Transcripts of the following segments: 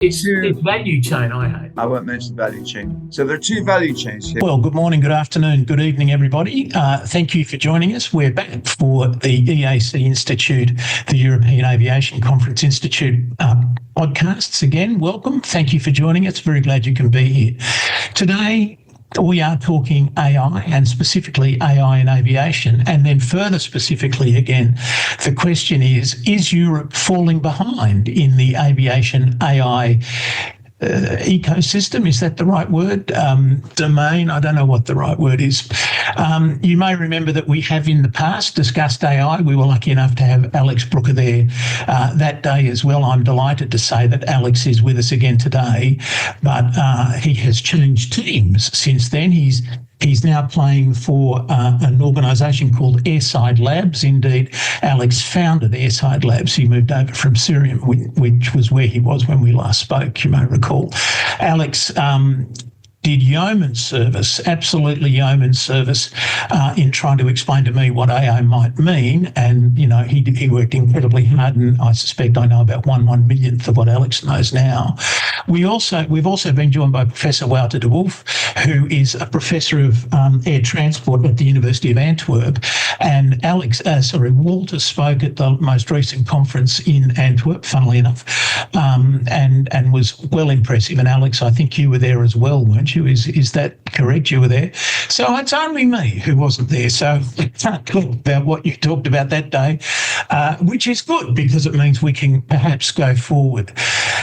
It's value chain I hate. I won't mention value chain. So there are two value chains here. Well, good morning, good afternoon, good evening, everybody. Thank you for joining us. We're back for the EAC Institute, the European Aviation Conference Institute podcasts again. Welcome. Thank you for joining us. Very glad you can be here. Today, we are talking AI and specifically AI in aviation. And then further specifically, again, the question is Europe falling behind in the aviation AI ecosystem? Is that the right word? Domain? I don't know what the right word is. You may remember that we have in the past discussed AI. We were lucky enough to have Alex Brooker there that day as well. I'm delighted to say that Alex is with us again today, but he has changed teams since then. He's now playing for an organisation called Airside Labs. Indeed, Alex founded Airside Labs. He moved over from Syria, which was where he was when we last spoke, you may recall. Alex did yeoman service, absolutely yeoman service, in trying to explain to me what AI might mean. And, you know, he worked incredibly hard, and I suspect I know about one millionth of what Alex knows now. We've also been joined by Professor Wouter de Wulf, who is a professor of air transport at the University of Antwerp. And Wouter spoke at the most recent conference in Antwerp, funnily enough, and was well impressive. And Alex, I think you were there as well, weren't you? Is that correct? You were there. So it's only me who wasn't there. So I can't talk about what you talked about that day, which is good because it means we can perhaps go forward.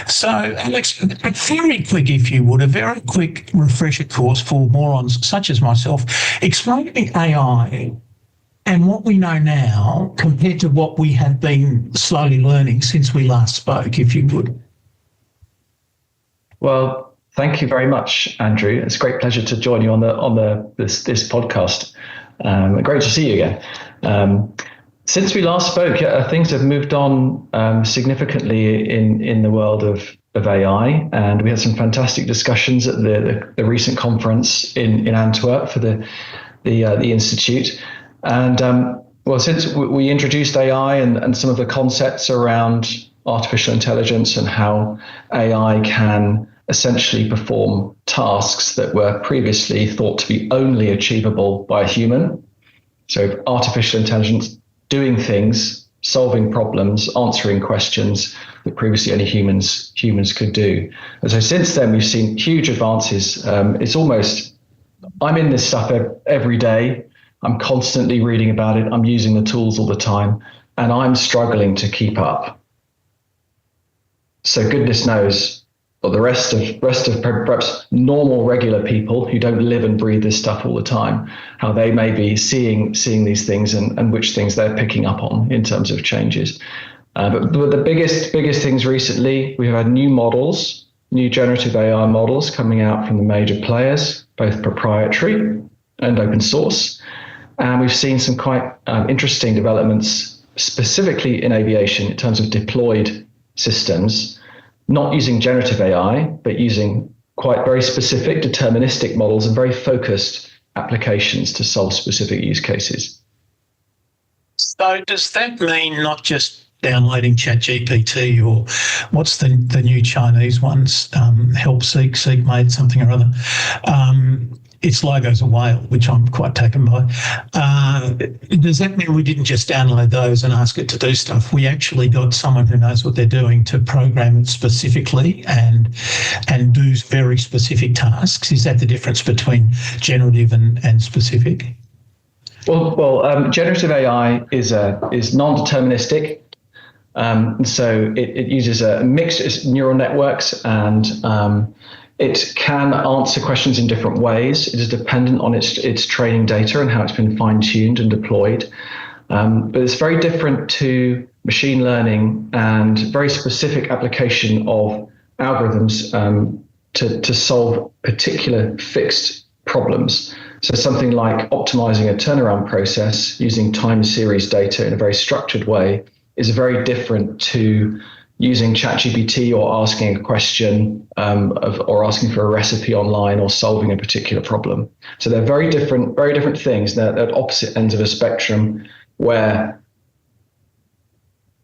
So Alex, very quick, if you would, a very quick refresher course for morons such as myself, explaining AI and what we know now compared to what we have been slowly learning since we last spoke, if you would. Well, thank you very much, Andrew. It's a great pleasure to join you on this podcast. Great to see you again. Since we last spoke, things have moved on significantly in the world of AI, and we had some fantastic discussions at the recent conference in Antwerp for the Institute. And since we introduced AI and some of the concepts around artificial intelligence and how AI can essentially perform tasks that were previously thought to be only achievable by a human. So artificial intelligence doing things, solving problems, answering questions that previously only humans could do. And so since then, we've seen huge advances. It's almost, I'm in this stuff every day. I'm constantly reading about it. I'm using the tools all the time, and I'm struggling to keep up. So goodness knows, or the rest of perhaps normal, regular people who don't live and breathe this stuff all the time, how they may be seeing these things and which things they're picking up on in terms of changes. But the biggest things recently, we've had new generative AI models coming out from the major players, both proprietary and open source. And we've seen some quite interesting developments, specifically in aviation, in terms of deployed systems, not using generative AI, but using quite very specific deterministic models and very focused applications to solve specific use cases. So does that mean not just downloading ChatGPT, or what's the new Chinese ones, Seek made something or other? Its logo's a whale, which I'm quite taken by. Does that mean we didn't just download those and ask it to do stuff? We actually got someone who knows what they're doing to program it specifically and do very specific tasks. Is that the difference between generative and specific? Well, generative AI is non-deterministic. So it uses a mixed neural networks, and it can answer questions in different ways. It is dependent on its training data and how it's been fine-tuned and deployed. But it's very different to machine learning and very specific application of algorithms to solve particular fixed problems. So something like optimizing a turnaround process using time series data in a very structured way is very different to using ChatGPT or asking a question or asking for a recipe online or solving a particular problem. So they're very different things. They're at opposite ends of a spectrum, where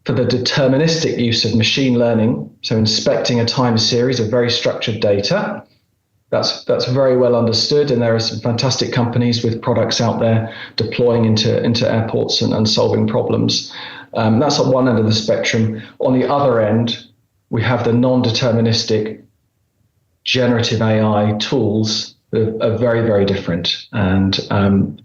for the deterministic use of machine learning, so inspecting a time series of very structured data. That's very well understood, and there are some fantastic companies with products out there deploying into airports and solving problems. That's at one end of the spectrum. On the other end, we have the non-deterministic generative AI tools that are very, very different, and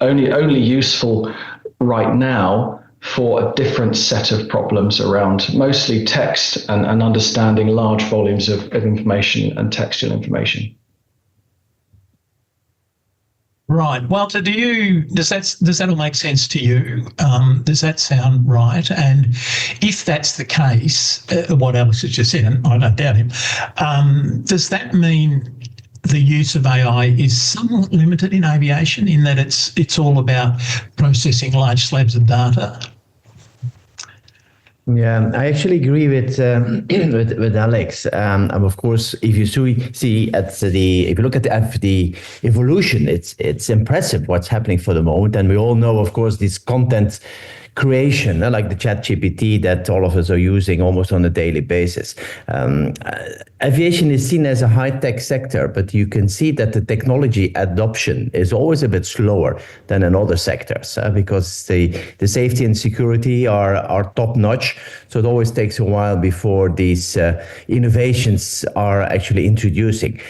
only useful right now for a different set of problems around mostly text and understanding large volumes of information and textual information. Right. Wouter, does that all make sense to you? Does that sound right? And if that's the case, what Alex has just said, and I don't doubt him, does that mean the use of AI is somewhat limited in aviation in that it's all about processing large slabs of data? Yeah, I actually agree with Alex. Of course, if you see if you look at the evolution, it's impressive what's happening for the moment, and we all know, of course, this content creation, like the ChatGPT that all of us are using almost on a daily basis. Aviation is seen as a high-tech sector, but you can see that the technology adoption is always a bit slower than in other sectors because the safety and security are top-notch. So it always takes a while before these innovations are actually introducing.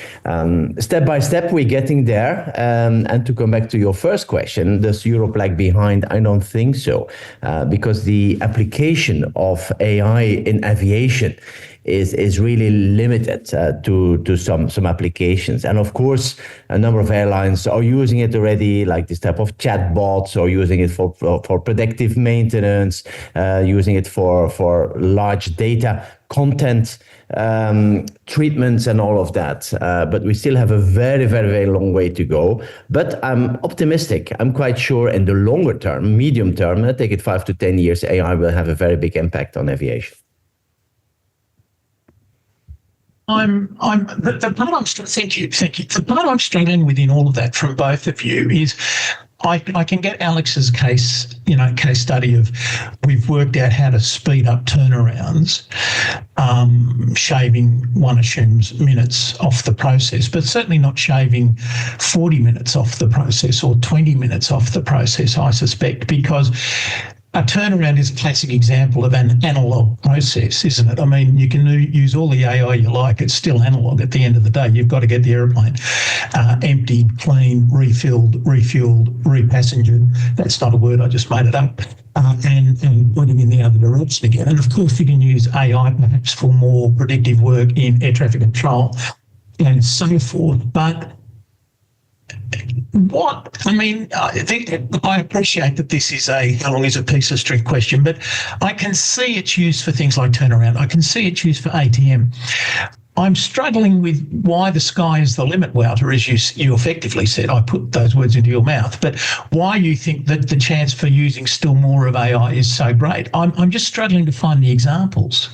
Step by step, we're getting there. And to come back to your first question, does Europe lag behind? I don't think so. Because the application of AI in aviation is really limited to some applications. And of course, a number of airlines are using it already, like this type of chatbots, or using it for predictive maintenance, using it for large data content treatments and all of that. But we still have a very, very, very long way to go. But I'm optimistic. I'm quite sure in the longer term, medium term, I take it 5 to 10 years, AI will have a very big impact on aviation. The part I'm struggling with in all of that from both of you is I can get Alex's case study of we've worked out how to speed up turnarounds, shaving, one assumes, minutes off the process, but certainly not shaving 40 minutes off the process or 20 minutes off the process, I suspect, because a turnaround is a classic example of an analog process, isn't it? I mean, you can use all the AI you like, it's still analog at the end of the day. You've got to get the aeroplane emptied, cleaned, refilled, refueled, repassengered. That's not a word, I just made it up. And pointing in the other direction again. And of course, you can use AI perhaps for more predictive work in air traffic control and so forth. But I appreciate that this is how long is a piece of string question, but I can see its use for things like turnaround. I can see its use for ATM. I'm struggling with why the sky is the limit, Wouter, as you effectively said. I put those words into your mouth, but why you think that the chance for using still more of AI is so great. I'm just struggling to find the examples.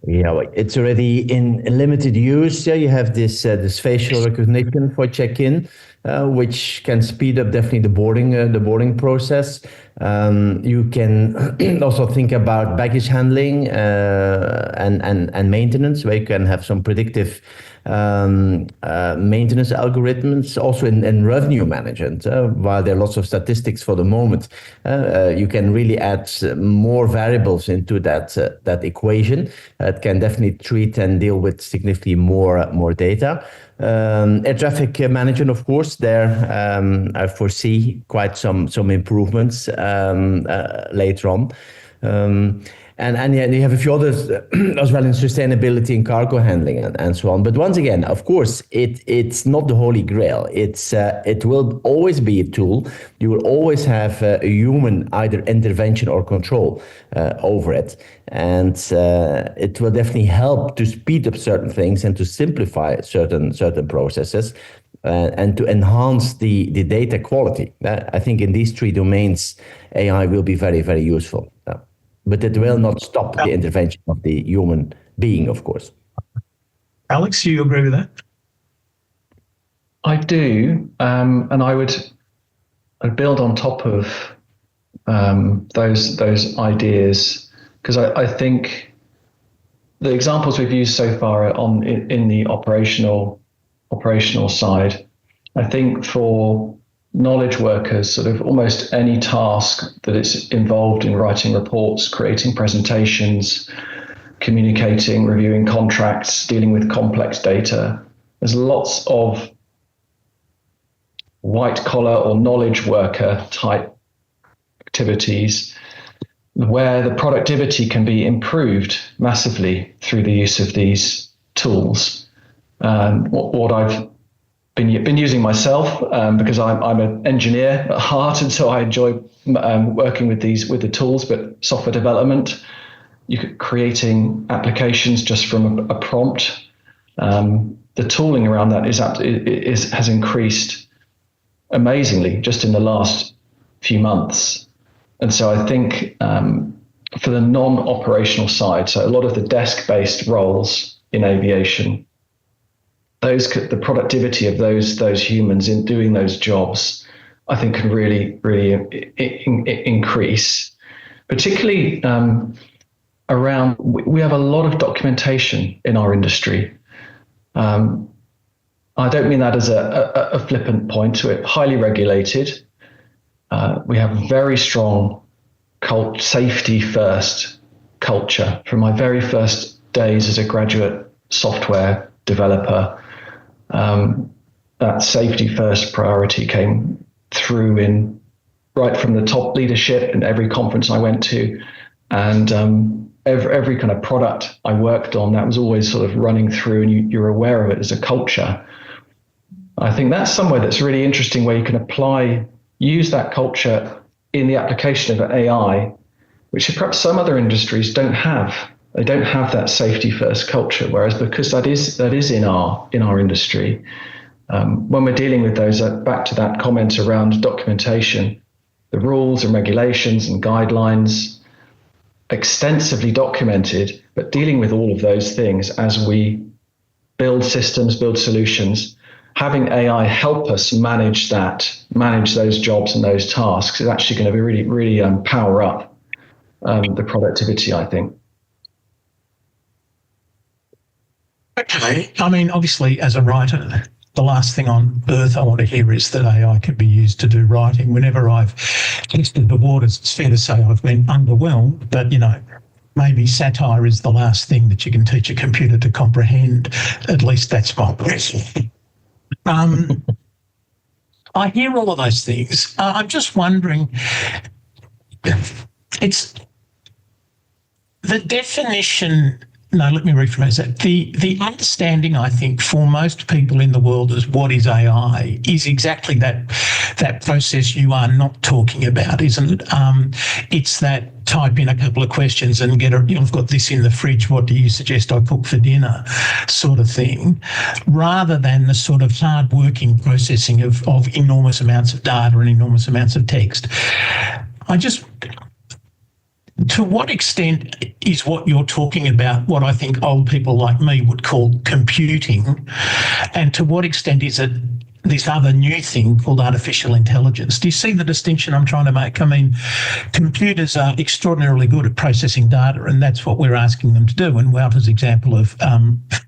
Yeah, it's already in limited use. Yeah, you have this facial recognition for check-in, which can speed up definitely the boarding process. You can also think about baggage handling and maintenance, where you can have some predictive maintenance algorithms. Also in revenue management, while there are lots of statistics for the moment, you can really add more variables into that equation. It can definitely treat and deal with significantly more data. Air traffic management, of course, there I foresee quite some improvements later on. And you have a few others as well in sustainability and cargo handling and so on. But once again, of course, it's not the holy grail. It will always be a tool. You will always have a human either intervention or control over it. And it will definitely help to speed up certain things and to simplify certain processes and to enhance the data quality. I think in these three domains, AI will be very, very useful. But it will not stop the intervention of the human being, of course. Alex, you agree with that? I do, and I'd build on top of those ideas, because I think the examples we've used so far are in the operational side. I think for knowledge workers, sort of almost any task that is involved in writing reports, creating presentations, communicating, reviewing contracts, dealing with complex data, there's lots of white collar or knowledge worker type activities where the productivity can be improved massively through the use of these tools. What I've been using myself, because I'm an engineer at heart, and so I enjoy working with the tools, but software development, creating applications just from a prompt. The tooling around that has increased amazingly just in the last few months. And so I think for the non-operational side, so a lot of the desk-based roles in aviation, the productivity of those humans in doing those jobs, I think can really increase, particularly around, we have a lot of documentation in our industry. I don't mean that as a flippant point to it, highly regulated. We have very strong safety first culture. From my very first days as a graduate software developer, that safety first priority came through right from the top leadership in every conference I went to, and every kind of product I worked on, that was always sort of running through, and you're aware of it as a culture. I think that's somewhere that's really interesting, where you can use that culture in the application of AI, which perhaps some other industries don't have. They don't have that safety first culture, whereas because that is in our industry, when we're dealing with those, back to that comment around documentation, the rules and regulations and guidelines, extensively documented, but dealing with all of those things as we build systems, build solutions, having AI help us manage those jobs and those tasks is actually going to be really power up the productivity, I think. Okay. I mean, obviously, as a writer, the last thing on earth I want to hear is that AI can be used to do writing. Whenever I've tested the waters, it's fair to say I've been underwhelmed, but, maybe satire is the last thing that you can teach a computer to comprehend. At least that's my guess. I hear all of those things. I'm just wondering, it's the definition. No, let me rephrase that. The understanding, I think, for most people in the world as what is AI is exactly that process you are not talking about, isn't it? It's that type in a couple of questions and I've got this in the fridge, what do you suggest I cook for dinner sort of thing, rather than the sort of hard-working processing of enormous amounts of data and enormous amounts of text. To what extent is what you're talking about what I think old people like me would call computing, and to what extent is it this other new thing called artificial intelligence? Do you see the distinction I'm trying to make? I mean, computers are extraordinarily good at processing data, and that's what we're asking them to do. And Wouter's example of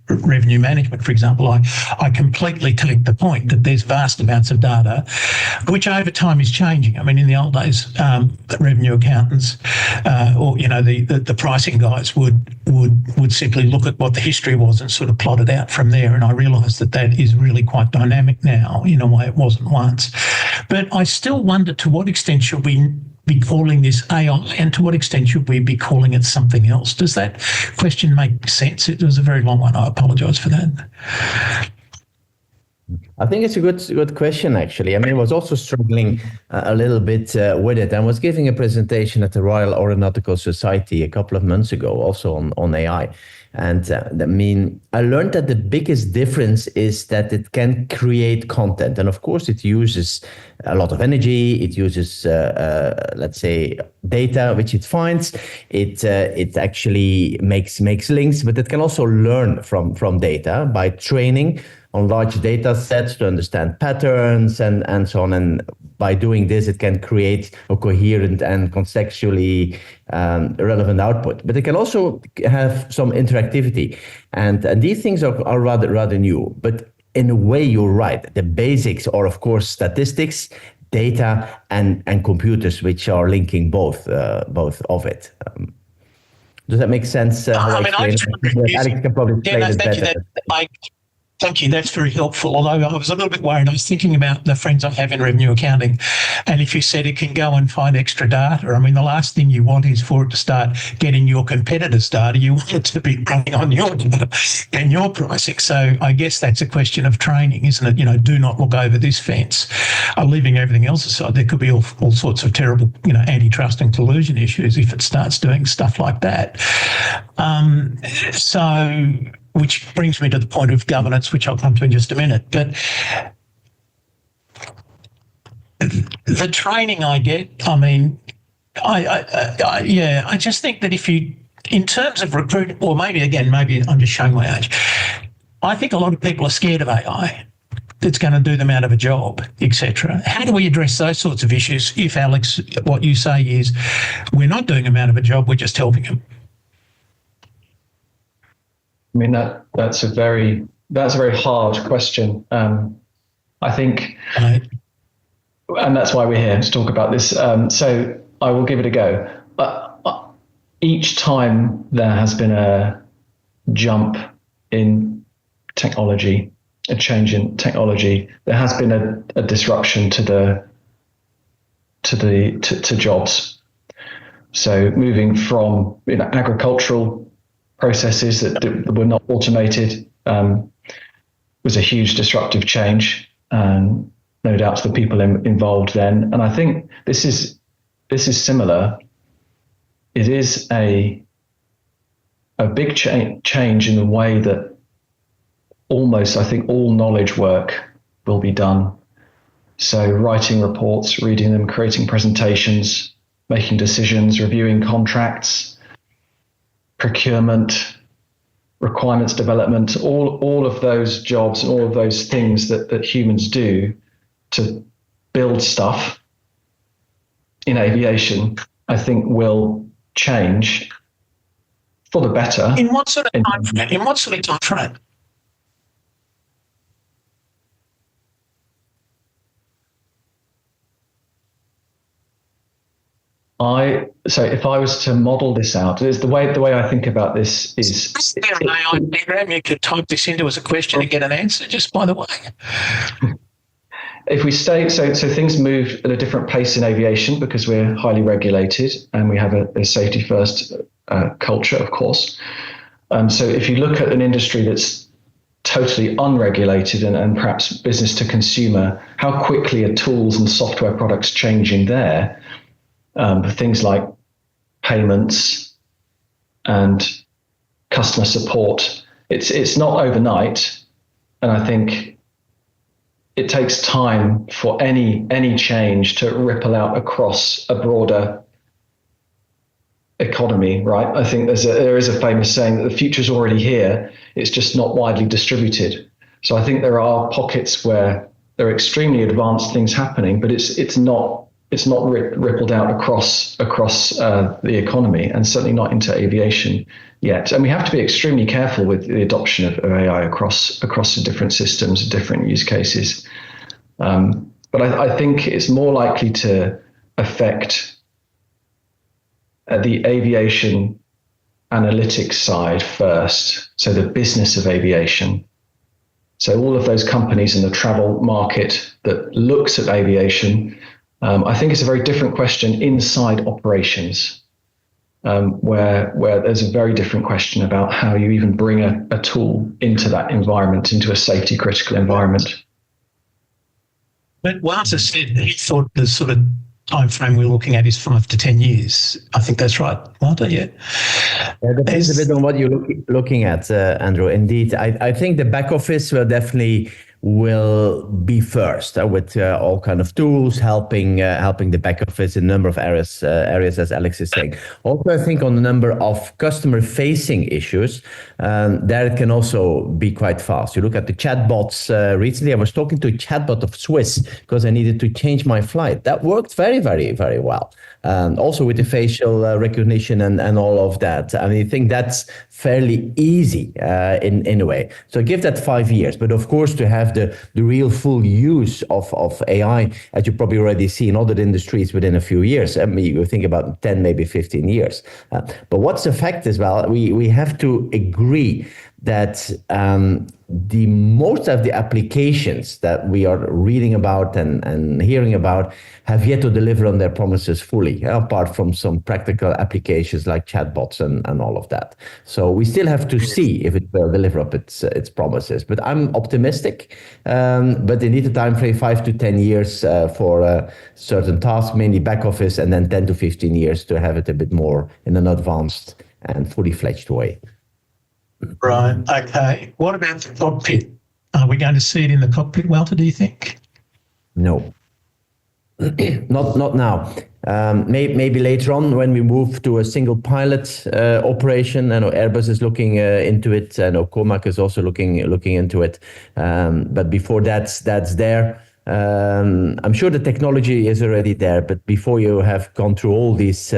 revenue management, for example, I completely take the point that there's vast amounts of data, which over time is changing. I mean, in the old days, revenue accountants or the pricing guys would simply look at what the history was and sort of plot it out from there. And I realise that is really quite dynamic now, in a way it wasn't once. But I still wonder, to what extent should we be calling this AI, and to what extent should we be calling it something else? Does that question make sense? It was a very long one. I apologise for that. I think it's a good question, actually. I mean, I was also struggling a little bit with it. I was giving a presentation at the Royal Aeronautical Society a couple of months ago, also on AI. And I learned that the biggest difference is that it can create content. And of course, it uses a lot of energy. It uses, let's say, data, which it finds. It actually makes links, but it can also learn from data by training on large data sets to understand patterns and so on. And by doing this, it can create a coherent and contextually relevant output. But it can also have some interactivity. And these things are rather new. But in a way, you're right. The basics are, of course, statistics, data, and computers, which are linking both of it. Does that make sense? Alex can probably explain it better. Thank you. That's very helpful. Although I was a little bit worried. I was thinking about the friends I have in revenue accounting. And if you said it can go and find extra data, I mean, the last thing you want is for it to start getting your competitors' data. You want it to be running on your data and your pricing. So I guess that's a question of training, isn't it? You know, do not look over this fence. Leaving everything else aside, there could be all sorts of terrible, antitrust and collusion issues if it starts doing stuff like that. Which brings me to the point of governance, which I'll come to in just a minute. But the training I get, I mean, I just think that if you, in terms of recruiting, or maybe I'm just showing my age, I think a lot of people are scared of AI. It's going to do them out of a job, etc. How do we address those sorts of issues if, Alex, what you say is we're not doing them out of a job, we're just helping them? I mean, that's a very hard question. I think, and that's why we're here to talk about this. So I will give it a go. Each time there has been a jump in technology, a change in technology, there has been a disruption to jobs. So moving from agricultural processes that were not automated was a huge disruptive change, no doubt to the people involved then. And I think this is similar. It is a big change in the way that almost, I think, all knowledge work will be done. So writing reports, reading them, creating presentations, making decisions, reviewing contracts, procurement, requirements development, all of those jobs and all of those things that humans do to build stuff in aviation, I think will change for the better. In what sort of time frame? So if I was to model this out, is the way I think about this is. Is there an AI program you could type this into as a question and get an answer? Just by the way. If we stay, so things move at a different pace in aviation because we're highly regulated and we have a safety first culture, of course. So if you look at an industry that's totally unregulated and perhaps business to consumer, how quickly are tools and software products changing there? Things like payments and customer support. It's not overnight, and I think it takes time for any change to ripple out across a broader economy, right? I think there is a famous saying that the future's already here, it's just not widely distributed. So I think there are pockets where there are extremely advanced things happening, but it's not rippled out across the economy, and certainly not into aviation yet. And we have to be extremely careful with the adoption of AI across the different systems, different use cases. But I think it's more likely to affect the aviation analytics side first, so the business of aviation. So all of those companies in the travel market that looks at aviation, I think it's a very different question inside operations, where there's a very different question about how you even bring a tool into that environment, into a safety critical environment. But Wouter said he thought the sort of time frame we're looking at is 5 to 10 years. I think that's right, Wouter, yeah. Depends a bit on what you're looking at, Andrew. Indeed, I think the back office will definitely will be first with all kind of tools helping the back office in a number of areas as Alex is saying. Also, I think on the number of customer facing issues, there it can also be quite fast. You look at the chatbots. Recently, I was talking to a chatbot of Swiss because I needed to change my flight. That worked very, very, very well. Also with the facial recognition and all of that. I mean, I think that's fairly easy in a way. So give that 5 years. But of course, to have the real full use of AI, as you probably already see in other industries within a few years. I mean, you think about 10, maybe 15 years. But what's the fact as well, we have to agree that the most of the applications that we are reading about and hearing about have yet to deliver on their promises fully, apart from some practical applications like chatbots and all of that. So we still have to see if it will deliver up its promises. But I'm optimistic, but they need a time frame 5 to 10 years for certain tasks, mainly back office, and then 10 to 15 years to have it a bit more in an advanced and fully fledged way. Right. Okay. What about the cockpit? Are we going to see it in the cockpit, Wouter, do you think? No. Not now. Maybe later on when we move to a single pilot operation. I know Airbus is looking into it. I know Comac is also looking into it. But before that's there. I'm sure the technology is already there, but before you have gone through all these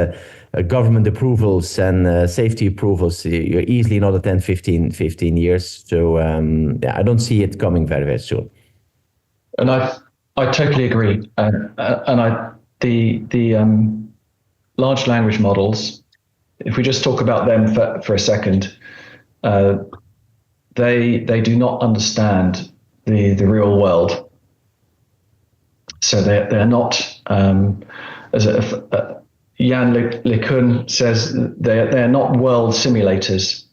government approvals and safety approvals, you're easily another 10, 15 years. So I don't see it coming very, very soon. And I totally agree. The large language models, if we just talk about them for a second, they do not understand the real world. So they're not, as Jan LeCun says, they're not world simulators.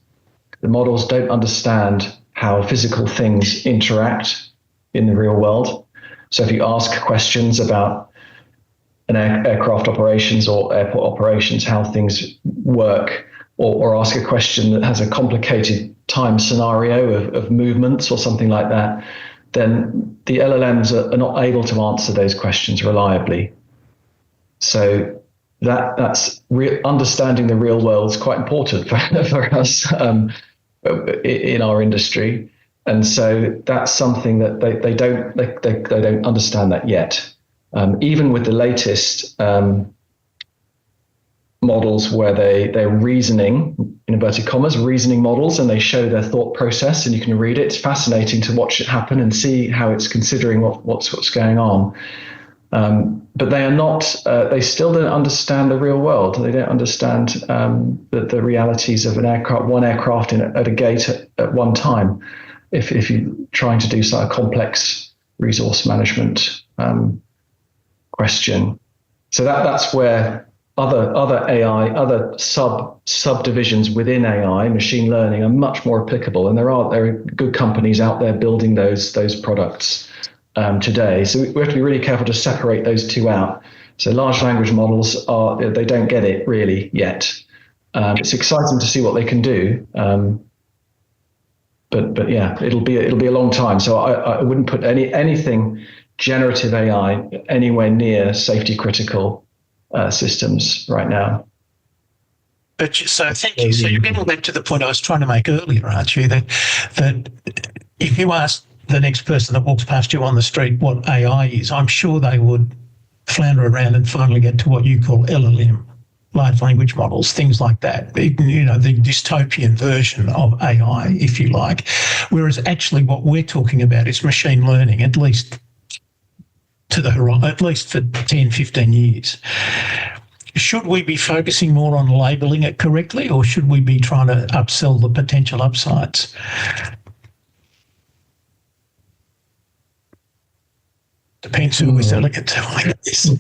The models don't understand how physical things interact in the real world. So if you ask questions about an aircraft operations or airport operations, how things work, or ask a question that has a complicated time scenario of movements or something like that, then the LLMs are not able to answer those questions reliably. So that's understanding the real world is quite important for us in our industry, and so that's something that they don't understand that yet. Even with the latest models where they're reasoning, in inverted commas, reasoning models, and they show their thought process, and you can read it. It's fascinating to watch it happen and see how it's considering what's going on. But they are not. They still don't understand the real world. They don't understand the realities of one aircraft at a gate at one time. If you're trying to do a complex resource management question, so that's where other AI, other subdivisions within AI, machine learning, are much more applicable, and there are good companies out there building those products today. So we have to be really careful to separate those two out. So large language models they don't get it really yet. It's exciting to see what they can do, but yeah, it'll be a long time. So I wouldn't put anything generative AI anywhere near safety critical systems right now. But so thank you. So you're getting back to the point I was trying to make earlier, aren't you? That if you ask the next person that walks past you on the street what AI is, I'm sure they would flounder around and finally get to what you call LLM, large language models, things like that. The dystopian version of AI, if you like. Whereas actually what we're talking about is machine learning, at least for 10, 15 years. Should we be focusing more on labelling it correctly, or should we be trying to upsell the potential upsides? Depends who we're selling it to, I guess.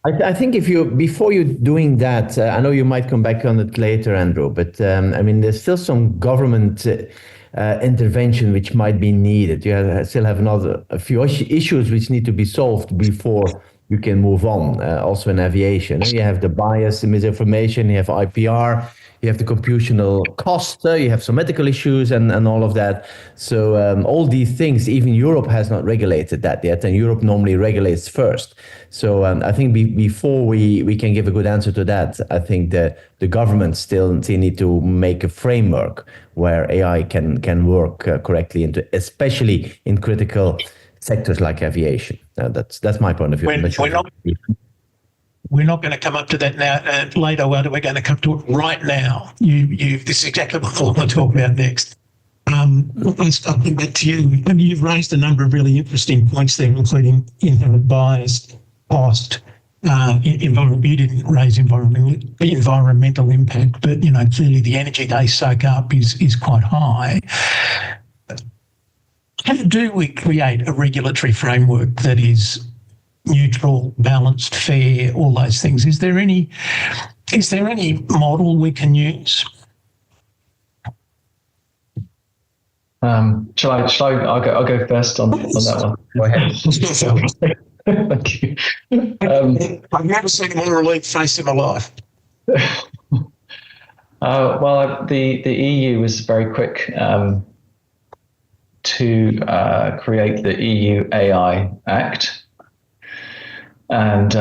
I think before you're doing that, I know you might come back on it later, Andrew, but there's still some government intervention which might be needed. You still have a few issues which need to be solved before you can move on. Also in aviation, you have the bias, the misinformation, you have IPR, you have the computational cost, you have some medical issues and all of that. So all these things, even Europe has not regulated that yet, and Europe normally regulates first. So I think before we can give a good answer to that, I think that the government still need to make a framework where AI can work correctly, especially in critical sectors like aviation. That's my point of view. We're not going to come up to that now later. We're going to come to it right now. This is exactly what I want to talk about next. I'll come back to you. I mean, you've raised a number of really interesting points there, including inherent bias, cost. You didn't raise environmental impact, but clearly the energy they soak up is quite high. How do we create a regulatory framework that is neutral, balanced, fair, all those things? Is there any model we can use? Shall I? I'll go first on that one. Go ahead. Thank you. I've never seen a more relieved face in my life. Well, the EU was very quick to create the EU AI Act, and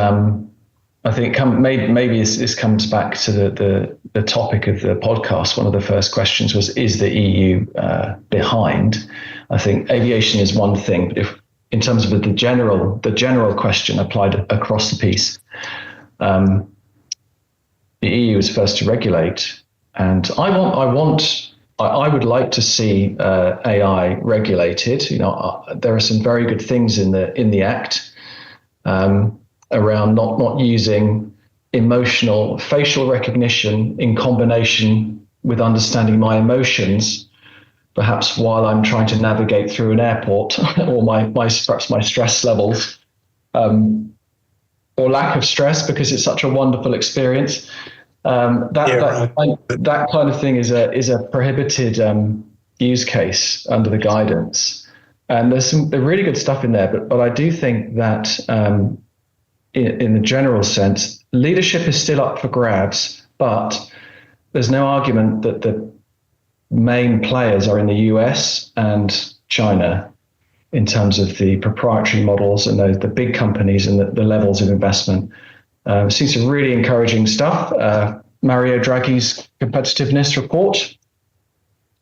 I think maybe this comes back to the topic of the podcast. One of the first questions was, is the EU behind? I think aviation is one thing, but if in terms of the general question applied across the piece, the EU is first to regulate, and I would like to see AI regulated. There are some very good things in the Act around not using emotional facial recognition in combination with understanding my emotions, perhaps while I'm trying to navigate through an airport, or perhaps my stress levels, or lack of stress because it's such a wonderful experience. That kind of thing is a prohibited use case under the guidance, and there's really good stuff in there. But I do think that in the general sense, leadership is still up for grabs. But there's no argument that the main players are in the US and China in terms of the proprietary models and the big companies and the levels of investment. Seen some really encouraging stuff. Mario Draghi's competitiveness report,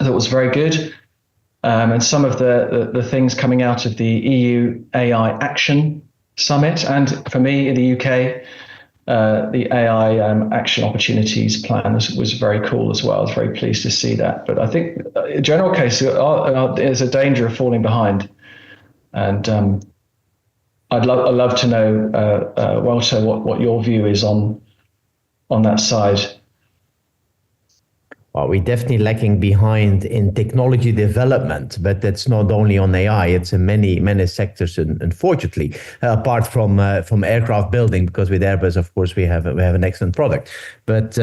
I thought was very good. And some of the things coming out of the EU AI Action Summit, and for me in the UK, the AI Action Opportunities Plan was very cool as well. I was very pleased to see that. But I think in general case, there's a danger of falling behind. And I'd love to know, Wouter, what your view is on that side. Well, we're definitely lagging behind in technology development, but that's not only on AI. It's in many sectors, unfortunately. Apart from aircraft building, because with Airbus, of course, we have an excellent product. But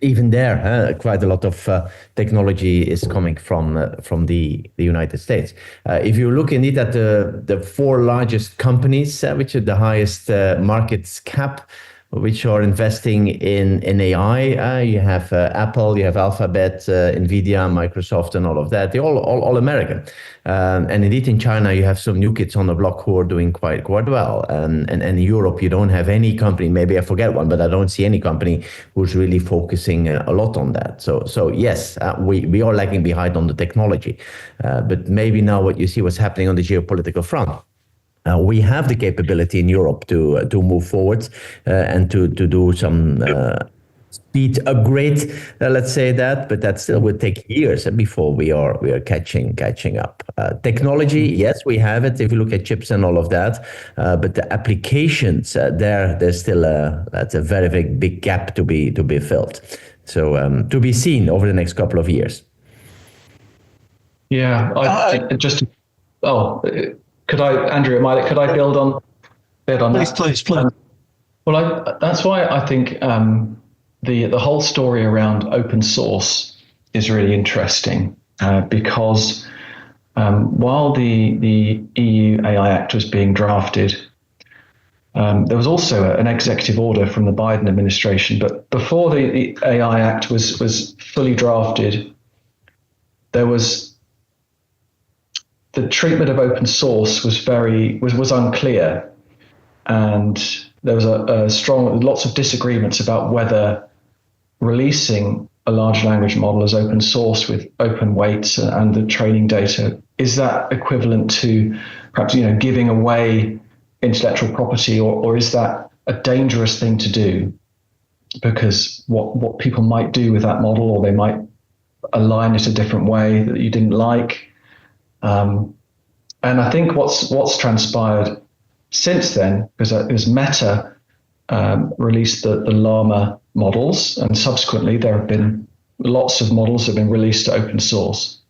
even there, quite a lot of technology is coming from the United States. If you look indeed at the four largest companies, which are the highest market cap, which are investing in AI. You have Apple, you have Alphabet, Nvidia, Microsoft, and all of that. They're all American. And indeed, in China, you have some new kids on the block who are doing quite well. And in Europe, you don't have any company. Maybe I forget one, but I don't see any company who's really focusing a lot on that. So yes, we are lagging behind on the technology. But maybe now what you see what's happening on the geopolitical front. We have the capability in Europe to move forward and to do some speed upgrade, let's say that, but that still would take years before we are catching up. Technology, yes, we have it if you look at chips and all of that, but the applications there's still that's a very, very big gap to be filled. So to be seen over the next couple of years. Yeah, could I build on that? Please. That's why I think the whole story around open source is really interesting because while the EU AI Act was being drafted, There was also an executive order from the Biden administration, but before the AI Act was fully drafted, there was the treatment of open source was unclear, and there was lots of disagreements about whether releasing a large language model as open source with open weights and the training data, is that equivalent to perhaps giving away intellectual property, or is that a dangerous thing to do? Because what people might do with that model, or they might align it a different way that you didn't like. And I think what's transpired since then, because Meta released the Llama models, and subsequently there have been lots of models that have been released to open source.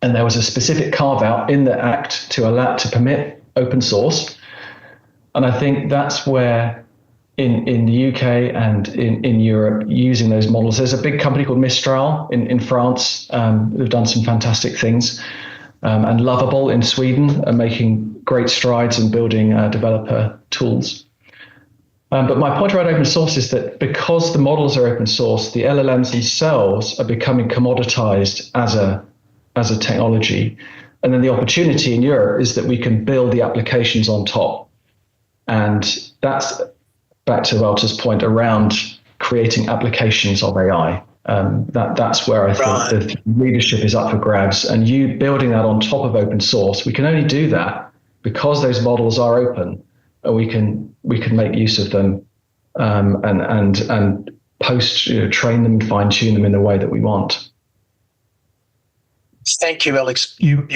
And there was a specific carve out in the Act to permit open source. And I think that's where in the UK and in Europe, using those models, there's a big company called Mistral in France who've done some fantastic things. And Lovable in Sweden are making great strides in building developer tools. But my point around open source is that because the models are open source, the LLMs themselves are becoming commoditized as a technology. And then the opportunity in Europe is that we can build the applications on top. And that's back to Wouter's point around creating applications of AI. That's where I think the leadership is up for grabs. And you building that on top of open source, we can only do that because those models are open, and we can make use of them and train them and fine tune them in the way that we want. Thank you, Alex. You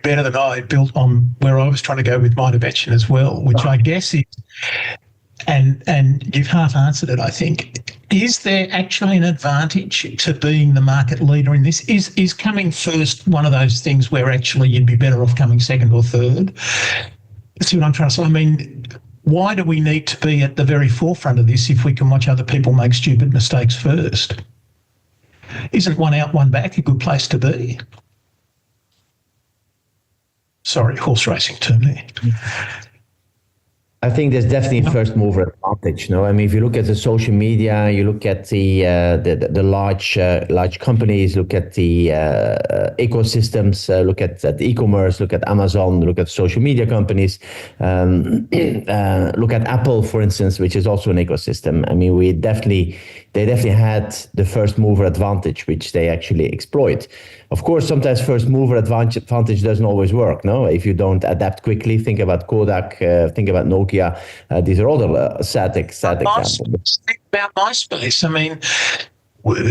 better than I built on where I was trying to go with my intervention as well, which I guess is, and you've half answered it, I think. Is there actually an advantage to being the market leader in this? Is coming first one of those things where actually you'd be better off coming second or third? See what I'm trying to say? I mean, why do we need to be at the very forefront of this if we can watch other people make stupid mistakes first? Isn't one out, one back a good place to be? Sorry, horse racing term there. I think there's definitely a first mover advantage. No, I mean, if you look at the social media, you look at the large companies, look at the ecosystems, look at the e-commerce, look at Amazon, look at social media companies, look at Apple, for instance, which is also an ecosystem. I mean, they definitely had the first mover advantage, which they actually exploit. Of course, sometimes first mover advantage doesn't always work. No, if you don't adapt quickly, think about Kodak, think about Nokia. These are all sad examples. Think about MySpace. I mean,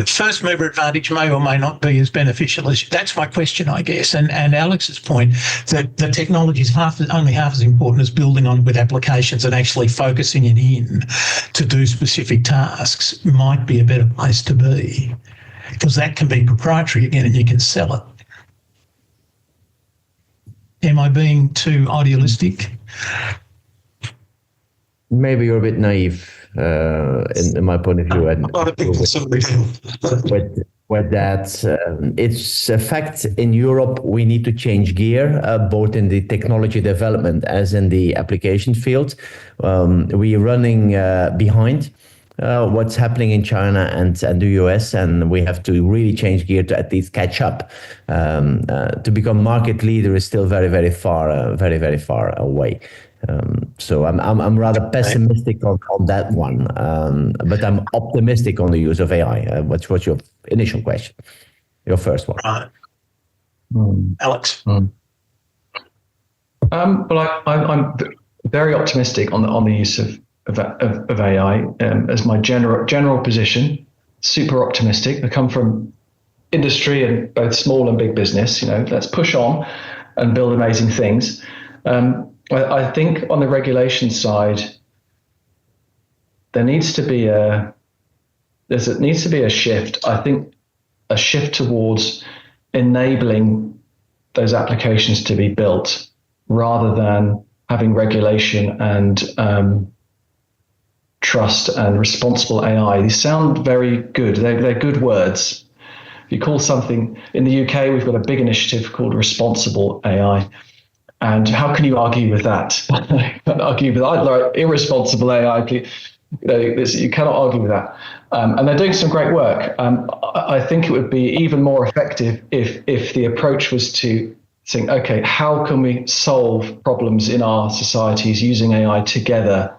first mover advantage may or may not be as beneficial as that's my question, I guess. And Alex's point that the technology is only half as important as building on with applications and actually focusing it in to do specific tasks might be a better place to be, because that can be proprietary again and you can sell it. Am I being too idealistic? Maybe you're a bit naive in my point of view. I'm not a big with that, it's a fact in Europe we need to change gear, both in the technology development as in the application field. We're running behind what's happening in China and the US, and we have to really change gear to at least catch up. To become market leader is still very, very far away. So I'm rather pessimistic on that one, but I'm optimistic on the use of AI. What's your initial question? Your first one. Alex. Well, I'm very optimistic on the use of AI as my general position. Super optimistic. I come from industry and both small and big business. Let's push on and build amazing things. I think on the regulation side, there needs to be a shift. I think a shift towards enabling those applications to be built rather than having regulation and trust and responsible AI. These sound very good. They're good words. If you call something, in the UK, we've got a big initiative called Responsible AI. And how can you argue with that? You can't argue with that. Like, irresponsible AI. You cannot argue with that. And they're doing some great work. I think it would be even more effective if the approach was to think, okay, how can we solve problems in our societies using AI together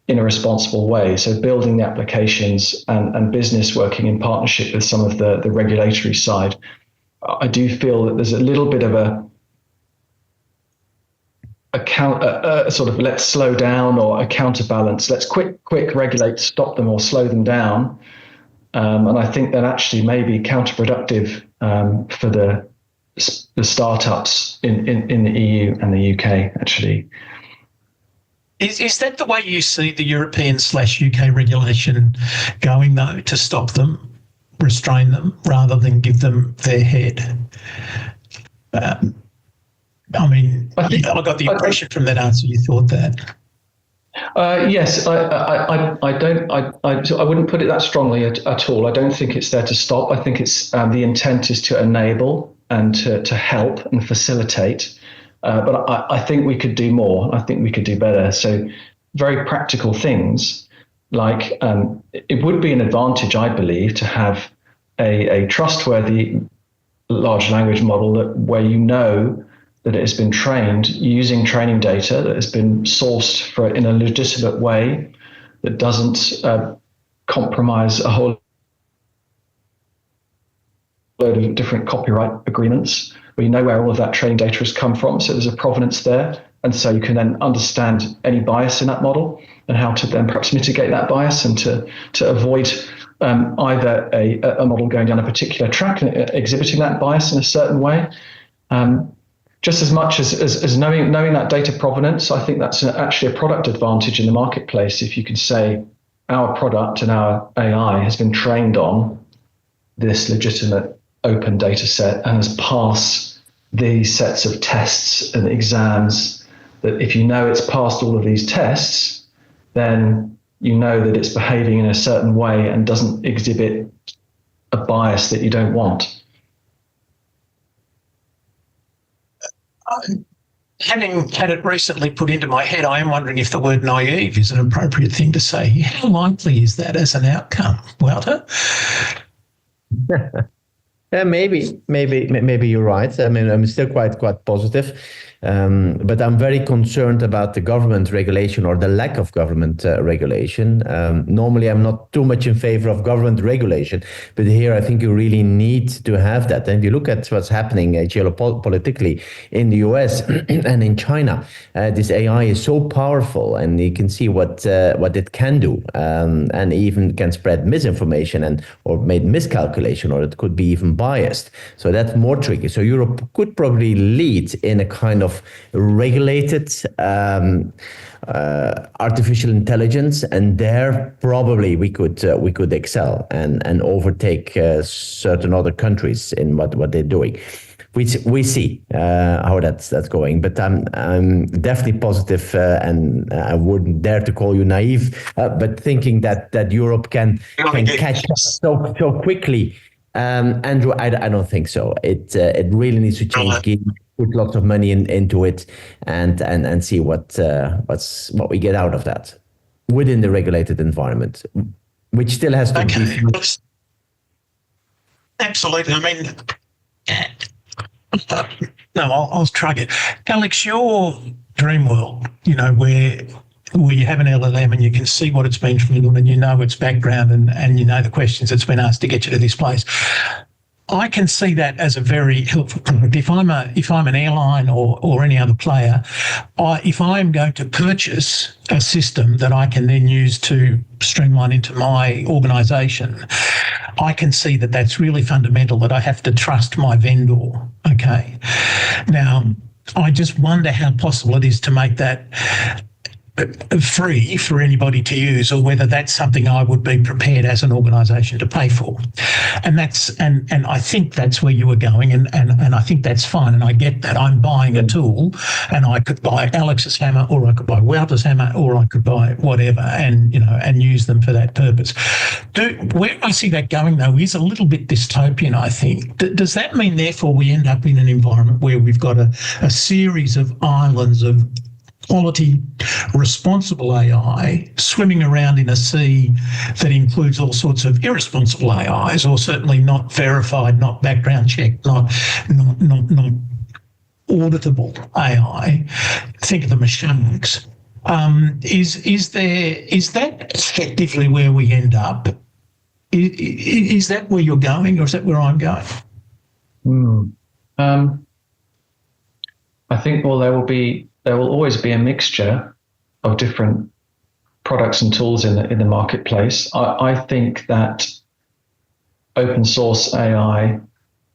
in a responsible way? So building the applications and business working in partnership with some of the regulatory side. I do feel that there's a little bit of a sort of let's slow down, or a counterbalance. Let's quick regulate, stop them or slow them down. And I think that actually may be counterproductive for the startups in the EU and the UK, actually. Is that the way you see the European/UK regulation going, though, to stop them, restrain them, rather than give them their head? I mean, I got the impression from that answer you thought that. Yes, I wouldn't put it that strongly at all. I don't think it's there to stop. I think it's the intent is to enable and to help and facilitate. But I think we could do more. I think we could do better. So very practical things like it would be an advantage, I believe, to have a trustworthy large language model where you know that it has been trained using training data that has been sourced in a legitimate way, that doesn't compromise a whole load of different copyright agreements, where you know where all of that training data has come from, so there's a provenance there. And so you can then understand any bias in that model and how to then perhaps mitigate that bias and to avoid either a model going down a particular track and exhibiting that bias in a certain way. Just as much as knowing that data provenance, I think that's actually a product advantage in the marketplace. If you can say our product and our AI has been trained on this legitimate open data set and has passed these sets of tests and exams, that if you know it's passed all of these tests, then you know that it's behaving in a certain way and doesn't exhibit a bias that you don't want. Having had it recently put into my head, I am wondering if the word naive is an appropriate thing to say. How likely is that as an outcome, Wouter? Maybe you're right. I mean, I'm still quite positive, but I'm very concerned about the government regulation or the lack of government regulation. Normally, I'm not too much in favor of government regulation, but here I think you really need to have that. And if you look at what's happening geopolitically in the US and in China, this AI is so powerful, and you can see what it can do, and even can spread misinformation or made miscalculation, or it could be even biased. So that's more tricky. So Europe could probably lead in a kind of regulated artificial intelligence, and there probably we could excel and overtake certain other countries in what they're doing. We see how that's going, but I'm definitely positive, and I wouldn't dare to call you naive, but thinking that Europe can catch up so quickly. Andrew, I don't think so. It really needs to change gear, put lots of money into it, and see what we get out of that within the regulated environment, which still has to be. Absolutely. I mean, no, I'll try it. Alex, your dream world, where you have an LLM and you can see what it's been through and you know its background and you know the questions it's been asked to get you to this place. I can see that as a very helpful product. If I'm an airline or any other player, if I'm going to purchase a system that I can then use to streamline into my organisation, I can see that that's really fundamental, that I have to trust my vendor. Okay. Now, I just wonder how possible it is to make that free for anybody to use, or whether that's something I would be prepared as an organisation to pay for. And I think that's where you were going, and I think that's fine, and I get that. I'm buying a tool, and I could buy Alex's hammer, or I could buy Wouter's hammer, or I could buy whatever, and use them for that purpose. Where I see that going, though, is a little bit dystopian, I think. Does that mean, therefore, we end up in an environment where we've got a series of islands of quality, responsible AI swimming around in a sea that includes all sorts of irresponsible AIs, or certainly not verified, not background checked, not auditable AI? Think of them as sharks. Is that effectively where we end up? Is that where you're going, or is that where I'm going? I think, well, there will always be a mixture of different products and tools in the marketplace. I think that open source AI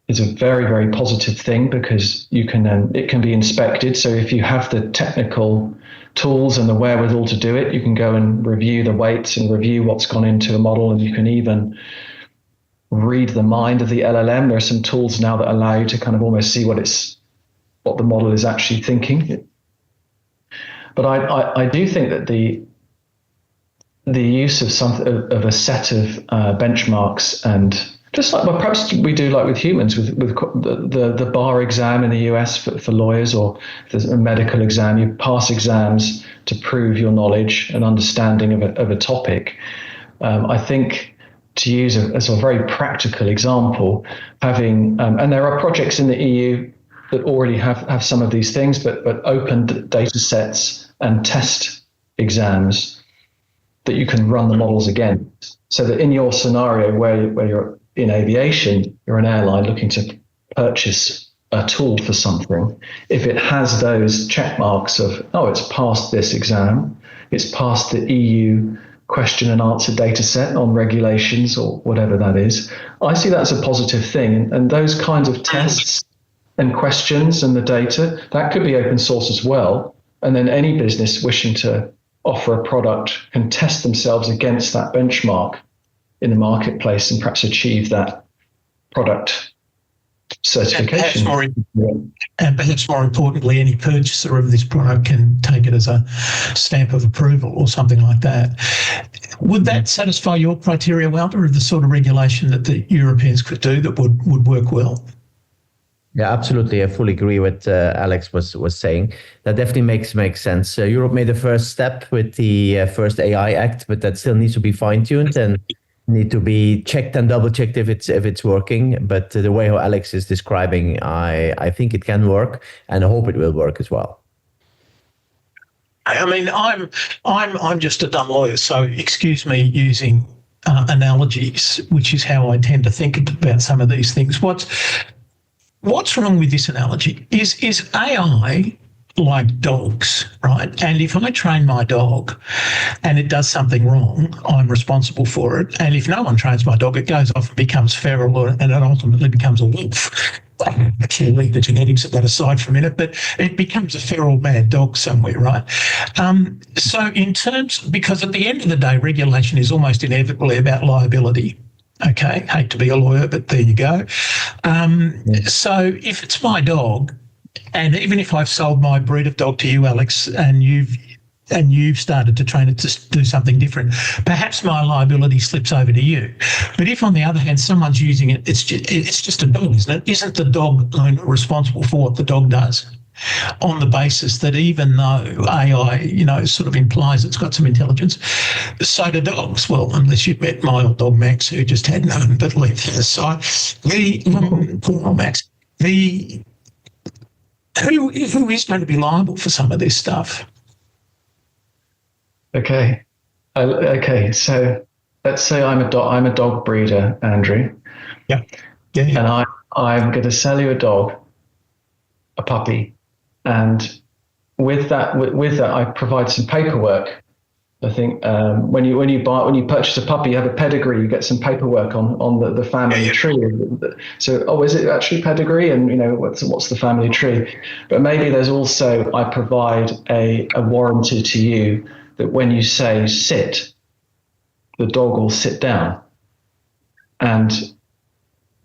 is a very, very positive thing, because it can be inspected. So if you have the technical tools and the wherewithal to do it, you can go and review the weights and review what's gone into a model, and you can even read the mind of the LLM. There are some tools now that allow you to kind of almost see what the model is actually thinking. But I do think that the use of a set of benchmarks, and just like, well, perhaps we do like with humans, with the bar exam in the US for lawyers, or if there's a medical exam, you pass exams to prove your knowledge and understanding of a topic. I think, to use a sort of very practical example, having and there are projects in the EU that already have some of these things, but open data sets and test exams that you can run the models against, so that in your scenario where you're in aviation, you're an airline looking to purchase a tool for something, if it has those check marks of, it's passed this exam, it's passed the EU question and answer data set on regulations or whatever that is, I see that as a positive thing. And those kinds of tests and questions and the data, that could be open source as well. And then any business wishing to offer a product can test themselves against that benchmark in the marketplace and perhaps achieve that product certification. And perhaps more importantly, any purchaser of this product can take it as a stamp of approval or something like that. Would that satisfy your criteria, Wouter, of the sort of regulation that the Europeans could do that would work well? Yeah, absolutely. I fully agree with Alex was saying. That definitely makes sense. Europe made the first step with the first AI Act, but that still needs to be fine-tuned and need to be checked and double-checked if it's working. But the way how Alex is describing, I think it can work, and I hope it will work as well. I mean, I'm just a dumb lawyer, so excuse me using analogies, which is how I tend to think about some of these things. What's wrong with this analogy? Is AI like dogs, right? And if I train my dog and it does something wrong, I'm responsible for it. And if no one trains my dog, it goes off and becomes feral, and it ultimately becomes a wolf. Actually, leave the genetics of that aside for a minute, but it becomes a feral mad dog somewhere, right? So because at the end of the day, regulation is almost inevitably about liability. Okay, hate to be a lawyer, but there you go. So if it's my dog, and even if I've sold my breed of dog to you, Alex, and you've started to train it to do something different, perhaps my liability slips over to you. But if, on the other hand, someone's using it, it's just a dog, isn't it? Isn't the dog owner responsible for what the dog does? On the basis that even though AI, sort of implies it's got some intelligence, so do dogs. Well, unless you've met my old dog Max, who just had none but left aside. Poor old Max. Who is going to be liable for some of this stuff? Okay. So let's say I'm a dog breeder, Andrew. Yeah. And I'm going to sell you a puppy. And with that, I provide some paperwork I think when you purchase a puppy, you have a pedigree. You get some paperwork on the family tree. So, is it actually pedigree? And what's the family tree? But maybe there's also, I provide a warranty to you that when you say sit, the dog will sit down. And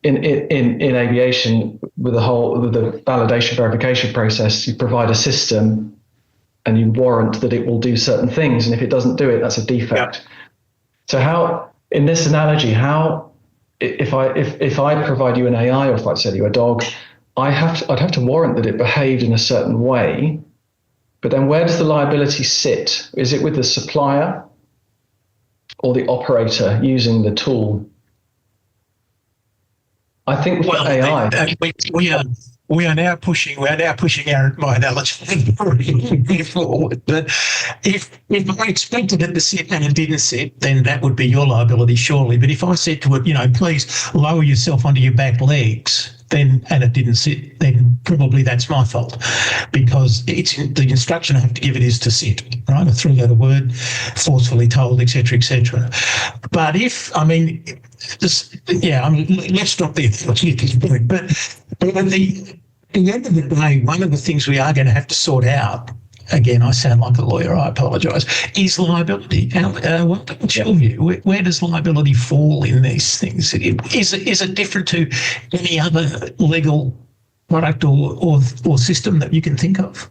in aviation, with the validation verification process, you provide a system and you warrant that it will do certain things, and if it doesn't do it, that's a defect. Yep. So how, in this analogy, if I provide you an AI, or if I sell you a dog, I'd have to warrant that it behaved in a certain way. But then where does the liability sit? Is it with the supplier or the operator using the tool? I think with AI, we are now pushing my analogy forward. But if I expected it to sit and it didn't sit, then that would be your liability, surely. But if I said to it, please lower yourself onto your back legs, and it didn't sit, then probably that's my fault, because it's the instruction I have to give it is to sit, right? A three-letter word, forcefully told, etc., etc. But let's stop there for this point. But at the end of the day, one of the things we are going to have to sort out, again, I sound like a lawyer, I apologise, is liability. What's your view? Where does liability fall in these things? Is it different to any other legal product or system that you can think of?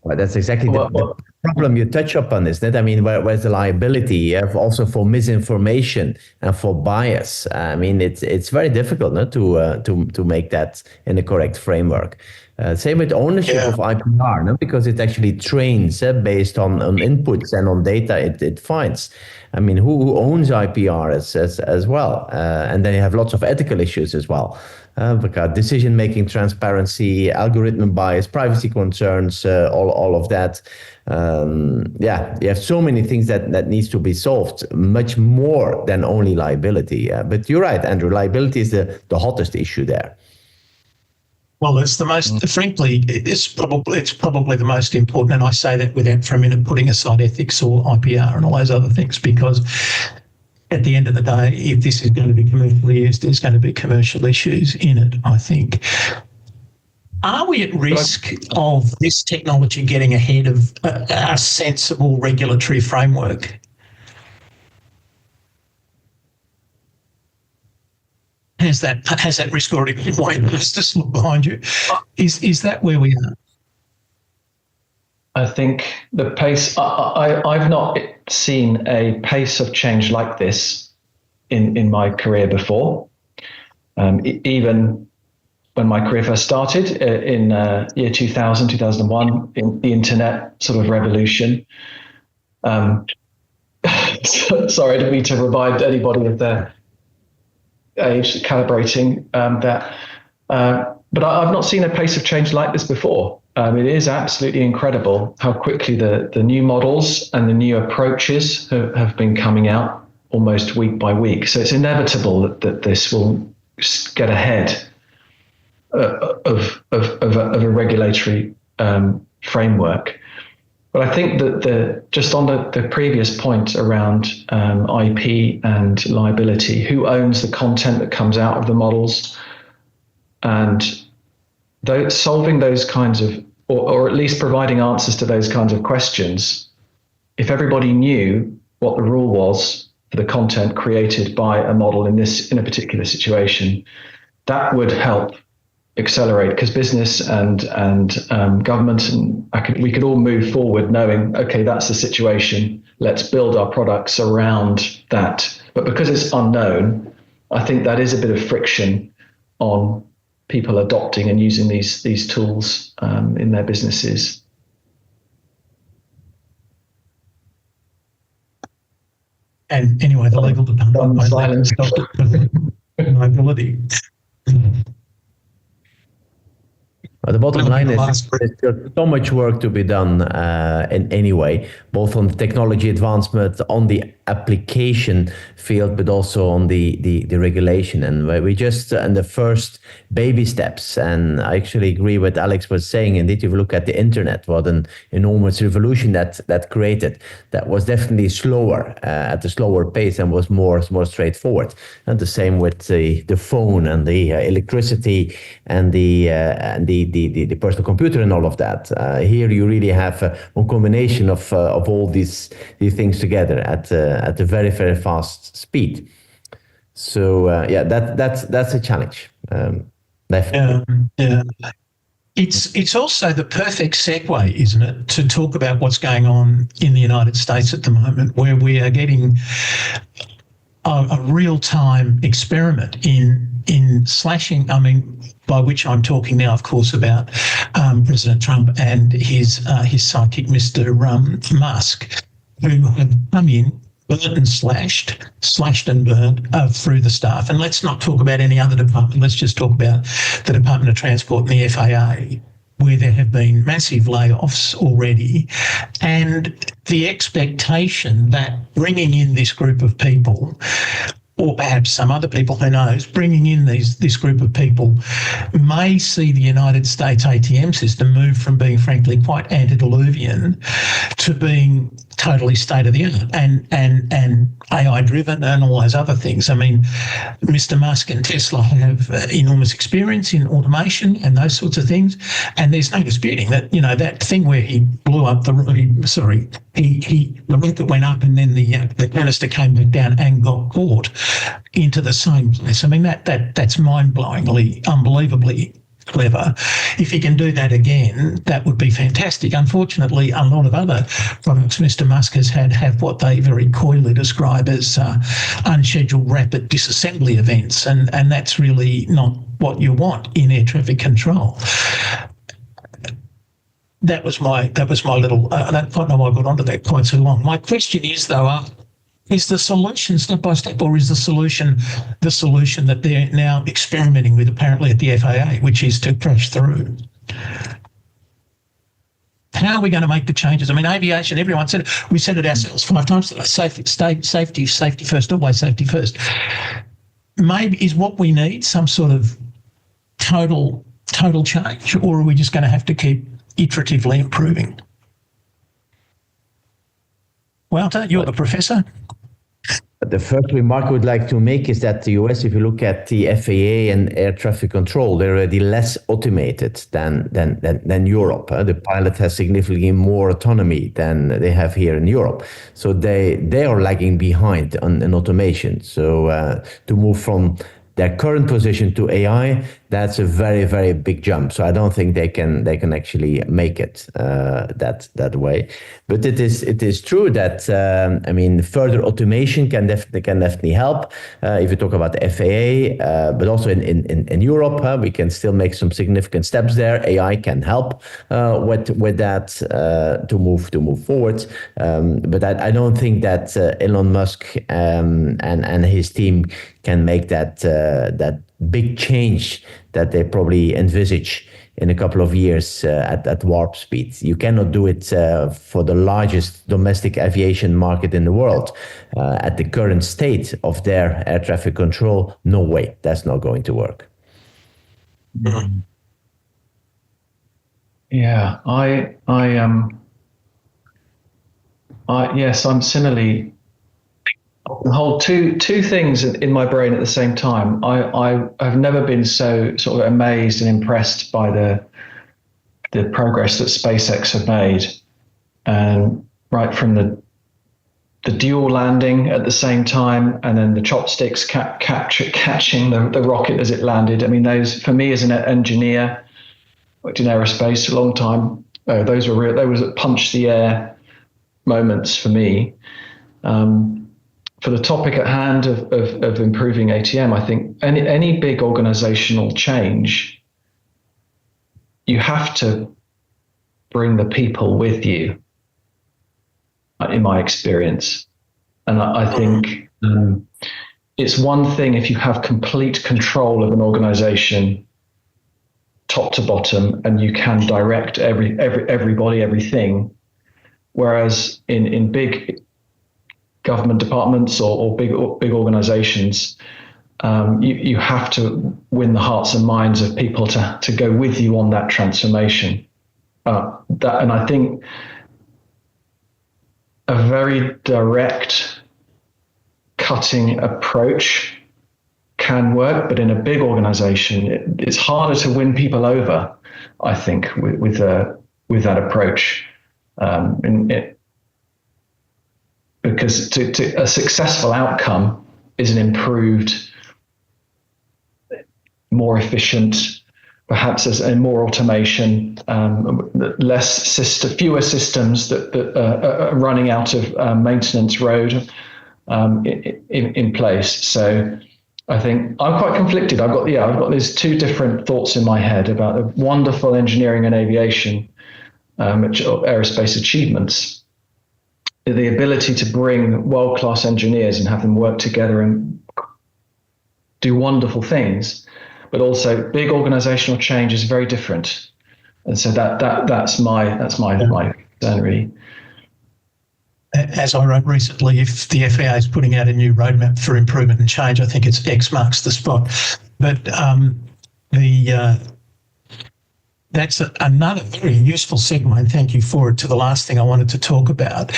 Well, that's exactly the problem you touch upon, isn't it? I mean, where's the liability also for misinformation and for bias? I mean, it's very difficult to make that in the correct framework. Same with ownership of IPR, because it actually trains based on inputs and on data it finds. I mean, who owns IPR as well? And then you have lots of ethical issues as well. Because decision-making, transparency, algorithm bias, privacy concerns, all of that. You have so many things that needs to be solved, much more than only liability. But you're right, Andrew, liability is the hottest issue there. Well, it's the most, frankly, it's probably the most important, and I say that without for a minute putting aside ethics or IPR and all those other things, because at the end of the day, if this is going to be commercially used, there's going to be commercial issues in it, I think. Are we at risk of this technology getting ahead of a sensible regulatory framework? Has that risk already been weighed? Let's just look behind you. Is that where we are? I think the pace, I've not seen a pace of change like this in my career before. Even when my career first started in year 2000, 2001, in the internet sort of revolution. Sorry, I didn't mean to remind anybody of their age, calibrating that. But I've not seen a pace of change like this before. It is absolutely incredible how quickly the new models and the new approaches have been coming out almost week by week. So it's inevitable that this will get ahead of a regulatory framework. But I think that just on the previous point around IP and liability, who owns the content that comes out of the models, and solving those kinds of, or at least providing answers to those kinds of questions, if everybody knew what the rule was for the content created by a model in a particular situation, that would help accelerate, because business and government and we could all move forward knowing, okay, that's the situation, let's build our products around that. But because it's unknown, I think that is a bit of friction on people adopting and using these tools in their businesses. And anyway, the legal department liability. Well, the bottom line is there's so much work to be done in any way, both on technology advancement, on the application field, but also on the regulation. And we just in the first baby steps. And I actually agree with Alex was saying. Indeed, if you look at the internet, what an enormous revolution that created. That was definitely slower, at a slower pace, and was more straightforward. And the same with the phone and the electricity and the personal computer and all of that. Here you really have a combination of all these things together at a very, very fast speed. So that's a challenge. Definitely. Yeah. It's also the perfect segue, isn't it, to talk about what's going on in the United States at the moment, where we are getting a real-time experiment in slashing. I mean, by which I'm talking now, of course, about President Trump and his sidekick, Mr. Musk, who have come in, burnt and slashed and burned through the staff. And let's not talk about any other department. Let's just talk about the Department of Transport and the FAA, where there have been massive layoffs already, and the expectation that bringing in this group of people, or perhaps some other people, who knows, bringing in this group of people may see the United States ATM system move from being, frankly, quite antediluvian to being totally state-of-the-art and AI-driven and all those other things. I mean, Mr. Musk and Tesla have enormous experience in automation and those sorts of things, and there's no disputing that, that thing where he blew up the rocket went up and then the canister came back down and got caught into the same place. I mean, that's mind-blowingly, unbelievably clever. If he can do that again, that would be fantastic. Unfortunately, a lot of other products Mr. Musk has have what they very coyly describe as unscheduled rapid disassembly events, and that's really not what you want in air traffic control. That was my little. I don't know why I got onto that quite so long. My question is, though, is the solution step by step, or is the solution that they're now experimenting with apparently at the FAA, which is to crash through? How are we going to make the changes? I mean, aviation, everyone said it. We said it ourselves 5 times today. Safety first, always safety first. Maybe is what we need some sort of total change, or are we just going to have to keep iteratively improving? Wouter, you're the professor. The first remark I would like to make is that the US, if you look at the FAA and air traffic control, they're already less automated than Europe. The pilot has significantly more autonomy than they have here in Europe. So they are lagging behind in automation. So to move from their current position to AI, that's a very, very big jump. So I don't think they can actually make it that way. But it is true that further automation can definitely help. If you talk about the FAA, but also in Europe, we can still make some significant steps there. AI can help with that to move forward. But I don't think that Elon Musk and his team can make that big change that they probably envisage in a couple of years at warp speed. You cannot do it for the largest domestic aviation market in the world. At the current state of their air traffic control, no way, that's not going to work. Yeah, yes, I'm similarly. The whole two things in my brain at the same time. I have never been so sort of amazed and impressed by the progress that SpaceX have made, and right from the dual landing at the same time, and then the chopsticks catching the rocket as it landed. I mean, those, for me as an engineer, worked in aerospace a long time. Those were real. They was punch the air moments for me. For the topic at hand of improving ATM, I think any big organizational change, you have to bring the people with you, in my experience. And I think it's one thing if you have complete control of an organization, top to bottom, and you can direct everybody, everything. Whereas in big government departments or big organizations, you have to win the hearts and minds of people to go with you on that transformation. And I think a very direct, cutting approach can work, but in a big organization, it's harder to win people over, I think, with that approach. Because to a successful outcome is an improved, more efficient, perhaps and more automation, fewer systems that are running out of maintenance road in place. So I think I'm quite conflicted. I've got these two different thoughts in my head about the wonderful engineering and aviation, aerospace achievements, the ability to bring world-class engineers and have them work together and do wonderful things, but also big organizational change is very different. And so that's my concern, really. As I wrote recently, if the FAA is putting out a new roadmap for improvement and change, I think it's X marks the spot. But that's another very useful segue, and thank you for it, to the last thing I wanted to talk about.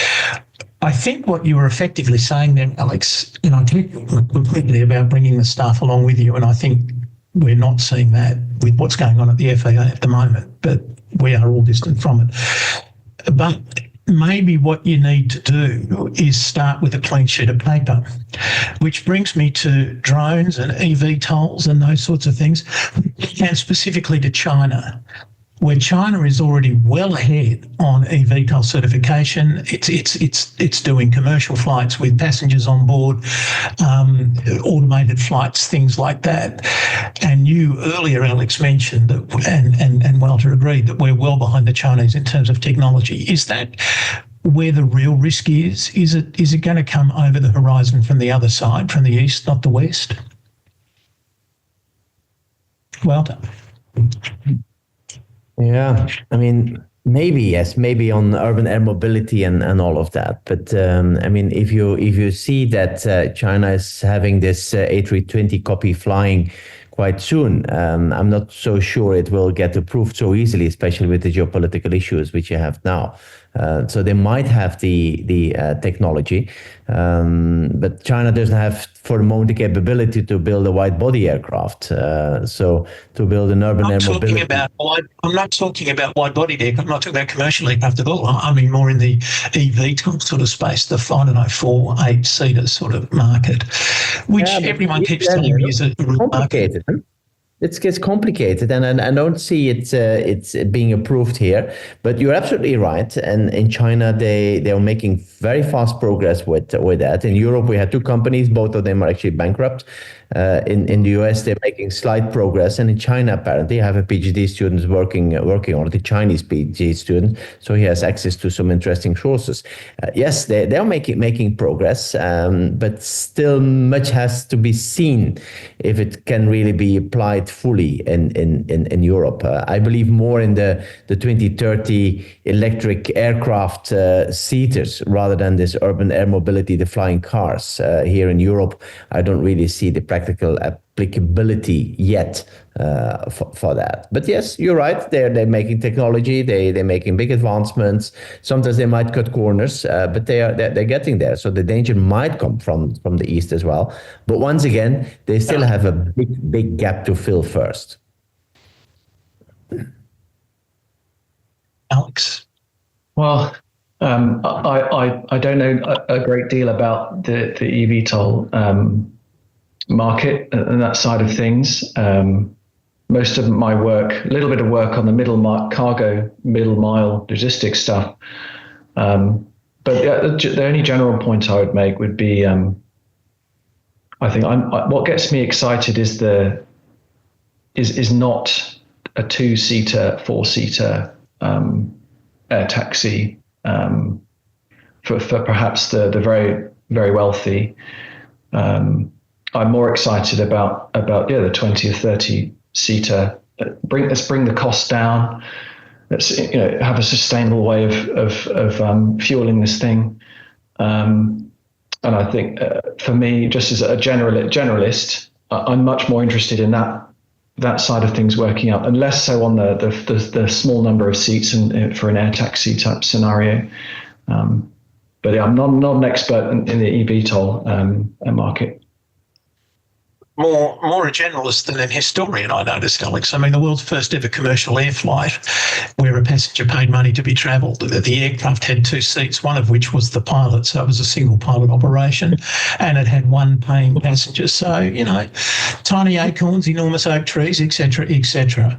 I think what you were effectively saying there, Alex, I think completely about bringing the staff along with you, and I think we're not seeing that with what's going on at the FAA at the moment, but we are all distant from it. But maybe what you need to do is start with a clean sheet of paper, which brings me to drones and eVTOLs and those sorts of things, and specifically to China, where China is already well ahead on eVTOL certification. It's doing commercial flights with passengers on board, automated flights, things like that. And you earlier, Alex, mentioned that, and Wouter agreed, that we're well behind the Chinese in terms of technology. Is that where the real risk is? Is it going to come over the horizon from the other side, from the east, not the west? Wouter? Yeah, I mean, maybe, yes, maybe on urban air mobility and all of that. But I mean, if you see that China is having this A320 copy flying quite soon, I'm not so sure it will get approved so easily, especially with the geopolitical issues which you have now. So they might have the technology, but China doesn't have, for the moment, the capability to build a wide body aircraft. So to build an urban air mobility. I'm not talking about wide body aircraft. I'm not talking about commercial aircraft at all. I mean more in the eVTOL sort of space, the 4-8-seater sort of market, which everyone keeps telling me is a real market. It gets complicated, and I don't see it's being approved here. But you're absolutely right. And in China, they are making very fast progress with that. In Europe, we had two companies; both of them are actually bankrupt. In the US, they're making slight progress, and in China, apparently, I have a PhD student working on it, a Chinese PhD student, so he has access to some interesting sources. Yes, they are making progress, but still much has to be seen if it can really be applied fully in Europe. I believe more in the 2030 electric aircraft seaters rather than this urban air mobility, the flying cars. Here in Europe, I don't really see the practical applicability yet for that. But yes, you're right. They're making technology. They're making big advancements. Sometimes they might cut corners, but they're getting there. So the danger might come from the east as well. But once again, they still have a big gap to fill first. Alex? Well, I don't know a great deal about the eVTOL market and that side of things. Most of my work, a little bit of work on the middle mile logistics stuff. But the only general point I would make would be, I think what gets me excited is not a 2-seater, 4-seater air taxi for perhaps the very, very wealthy. I'm more excited about the 20 or 30-seater. Let's bring the cost down. Let's have a sustainable way of fueling this thing. I think for me, just as a generalist, I'm much more interested in that side of things working out, and less so on the small number of seats for an air taxi type scenario. But yeah, I'm not an expert in the eVTOL market. More a generalist than an historian, I noticed, Alex. I mean, the world's first ever commercial air flight where a passenger paid money to be travelled. The aircraft had 2 seats, one of which was the pilot, so it was a single pilot operation, and it had 1 paying passenger. So, you know, tiny acorns, enormous oak trees, etc., etc.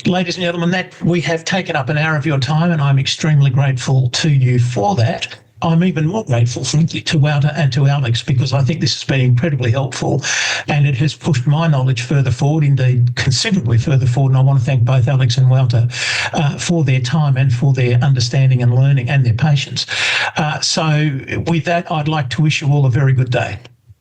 Ladies and gentlemen, that we have taken up an hour of your time, and I'm extremely grateful to you for that. I'm even more grateful, frankly, to Wouter and to Alex, because I think this has been incredibly helpful and it has pushed my knowledge further forward, indeed considerably further forward. And I want to thank both Alex and Wouter for their time and for their understanding and learning and their patience. So with that, I'd like to wish you all a very good day.